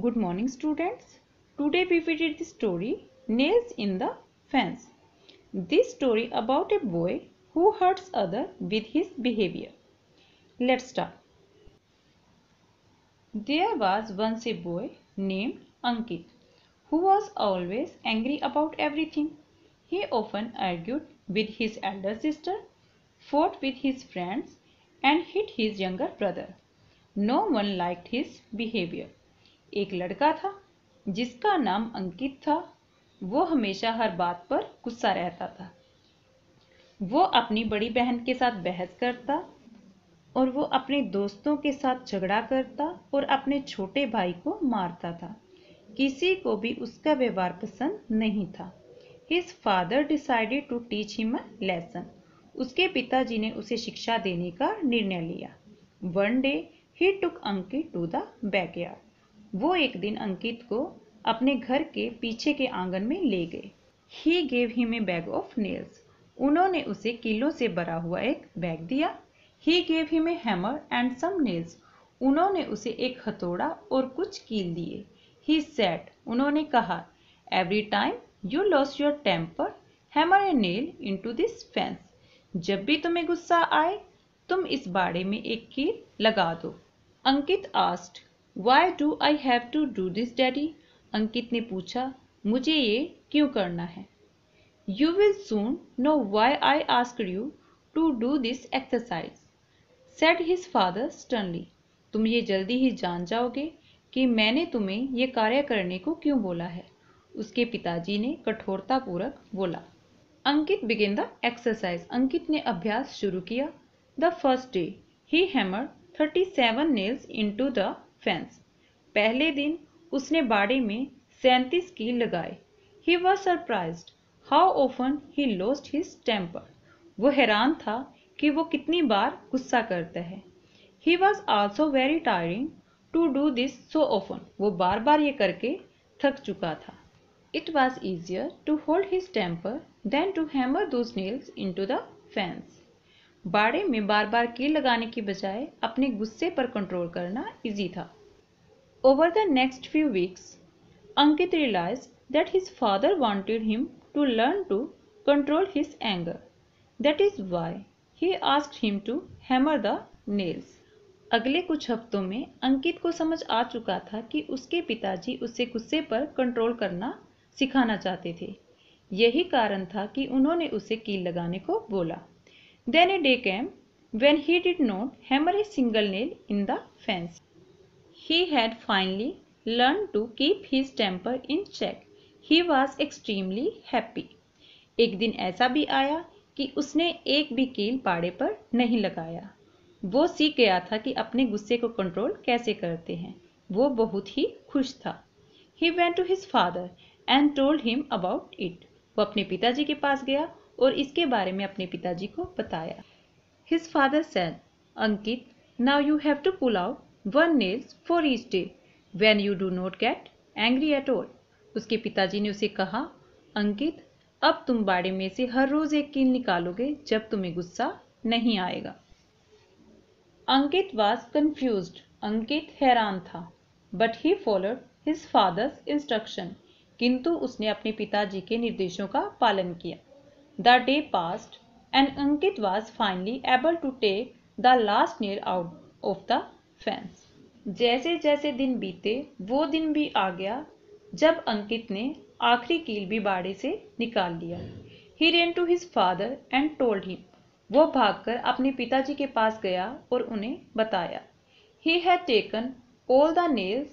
Good morning, students. Today we will read the story Nails in the Fence. This story about a boy who hurts others with his behavior. Let's start. There was once a boy named Ankit who was always angry about everything. He often argued with his elder sister, fought with his friends, and hit his younger brother. No one liked his behavior. एक लड़का था जिसका नाम अंकित था। वो हमेशा हर बात पर गुस्सा रहता था। वो अपनी बड़ी बहन के साथ बहस करता और वो अपने दोस्तों के साथ झगड़ा करता और अपने छोटे भाई को मारता था। किसी को भी उसका व्यवहार पसंद नहीं था। His father decided to teach him a lesson. उसके पिताजी ने उसे शिक्षा देने का निर्णय लिया। One day he took Ankit to the backyard. वो एक दिन अंकित को अपने घर के पीछे के आंगन में ले गए। He gave him a bag of nails. उन्होंने उसे कीलों से भरा हुआ एक बैग दिया। He gave him a hammer and some nails. उन्होंने उसे एक हथौड़ा और कुछ कील दिए। He said, उन्होंने कहा, Every time you lose your temper, hammer a nail into this fence. जब भी तुम्हें गुस्सा आए, तुम इस बाड़े में एक कील लगा दो। अंकित asked, Why do I have to do this, Daddy? अंकित ने पूछा, मुझे ये क्यों करना है? You will soon know why I asked you to do this exercise, said his father sternly. तुम ये जल्दी ही जान जाओगे कि मैंने तुम्हें ये कार्य करने को क्यों बोला है। उसके पिताजी ने कठोरतापूर्वक बोला। अंकित began the exercise. अंकित ने अभ्यास शुरू किया। The first day he hammered 37 nails into the fence. पहले दिन उसने बाड़े में 37 कील लगाए। He was surprised how often he lost his temper. वो हैरान था कि वो कितनी बार गुस्सा करता है। He was also very tiring to do this so often. वो बार बार ये करके थक चुका था। It was easier to hold his temper than to hammer those nails into the fence. बाड़े में बार बार कील लगाने की बजाय अपने गुस्से पर कंट्रोल करना इजी था। Over the next few weeks, Ankit realized that his father wanted him to learn to control his anger. That is why he asked him to hammer the nails. अगले कुछ हफ्तों में अंकित को समझ आ चुका था कि उसके पिताजी उसे गुस्से पर कंट्रोल करना सिखाना चाहते थे। यही कारण था कि उन्होंने उसे कील लगाने को बोला। Then a day came when he did not hammer a single nail in the fence. He had finally learned to keep his temper in check. He was extremely happy. एक दिन ऐसा भी आया कि उसने एक भी कील बाड़े पर नहीं लगाया। वो सीख गया था कि अपने गुस्से को कंट्रोल कैसे करते हैं। वो बहुत ही खुश था। He went to his father and told him about it. वो अपने पिताजी के पास गया और इसके बारे में अपने पिताजी को बताया। His father said, Ankit, now you have to pull out one nails for each day when you do not get angry at all. उसके पिताजी ने उसे कहा, अंकित, अब तुम बाड़े में से हर रोज एक कील निकालोगे जब तुम्हें गुस्सा नहीं आएगा। अंकित was confused. अंकित हैरान था। But he followed his father's instruction. किंतु उसने अपने पिताजी के निर्देशों का पालन किया। The day passed and Ankit was finally able to take the last nail out of the fence. जैसे जैसे दिन बीते वो दिन भी आ गया जब अंकित ने आखिरी कील भी बाड़े से निकाल लिया। He ran to his father and told him. वो भागकर अपने पिताजी के पास गया और उन्हें बताया। He had taken all the nails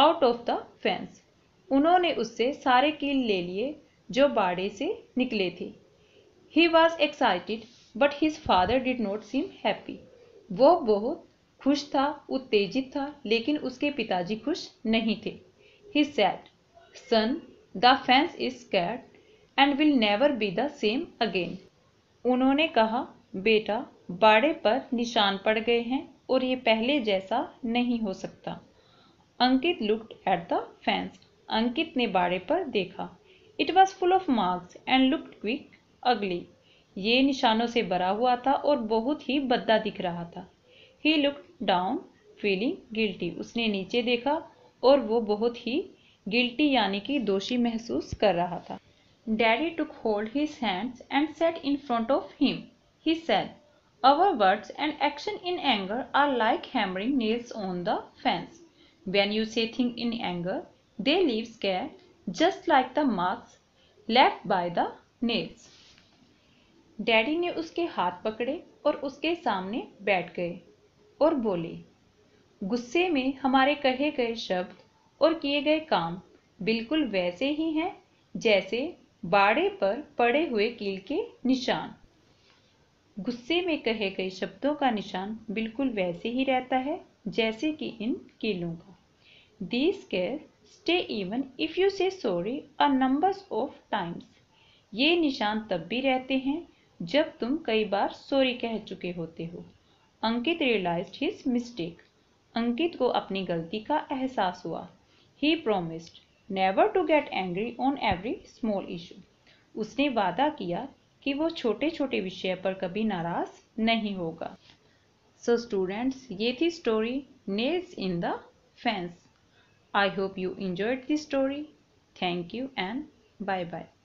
out of the fence. उन्होंने उससे सारे कील ले लिए जो बाड़े से निकले थे। He was excited, but his father did not seem happy. वो बहुत खुश था, उत्तेजित था, लेकिन उसके पिताजी खुश नहीं थे। He said, Son, the fence is scarred and will never be the same again. उन्होंने कहा, बेटा, बाड़े पर निशान पड़ गए हैं और ये पहले जैसा नहीं हो सकता। अंकित looked at the fence. अंकित ने बाड़े पर देखा। It was full of marks and looked quick, ugly. ये निशानों से भरा हुआ था और बहुत ही भद्दा दिख रहा था। He looked down, feeling guilty. उसने नीचे देखा और वो बहुत ही गिल्टी यानी कि दोषी महसूस कर रहा था। Daddy took hold his hands and set in front of him. He said, "Our words and action in anger are like hammering nails on the fence. When you say things in anger, they leave scared, just like the marks left by the nails." Daddy ने उसके हाथ पकड़े और उसके सामने बैठ गए और बोले, गुस्से में हमारे कहे गए शब्द और किए गए काम बिल्कुल वैसे ही हैं जैसे बाड़े पर पड़े हुए कील के निशान। गुस्से में कहे गए शब्दों का निशान बिल्कुल वैसे ही रहता है जैसे कि इन कीलों का। These scars stay even if you say sorry a numbers of times. ये निशान तब भी रहते हैं जब तुम कई बार सॉरी कह चुके होते हो। अंकित realized his mistake. अंकित को अपनी गलती का एहसास हुआ। He promised never to get angry on every small issue. उसने वादा किया कि वो छोटे छोटे विषय पर कभी नाराज नहीं होगा। So students, ये थी story Nails in the Fence. I hope you enjoyed this story. Thank you and bye bye.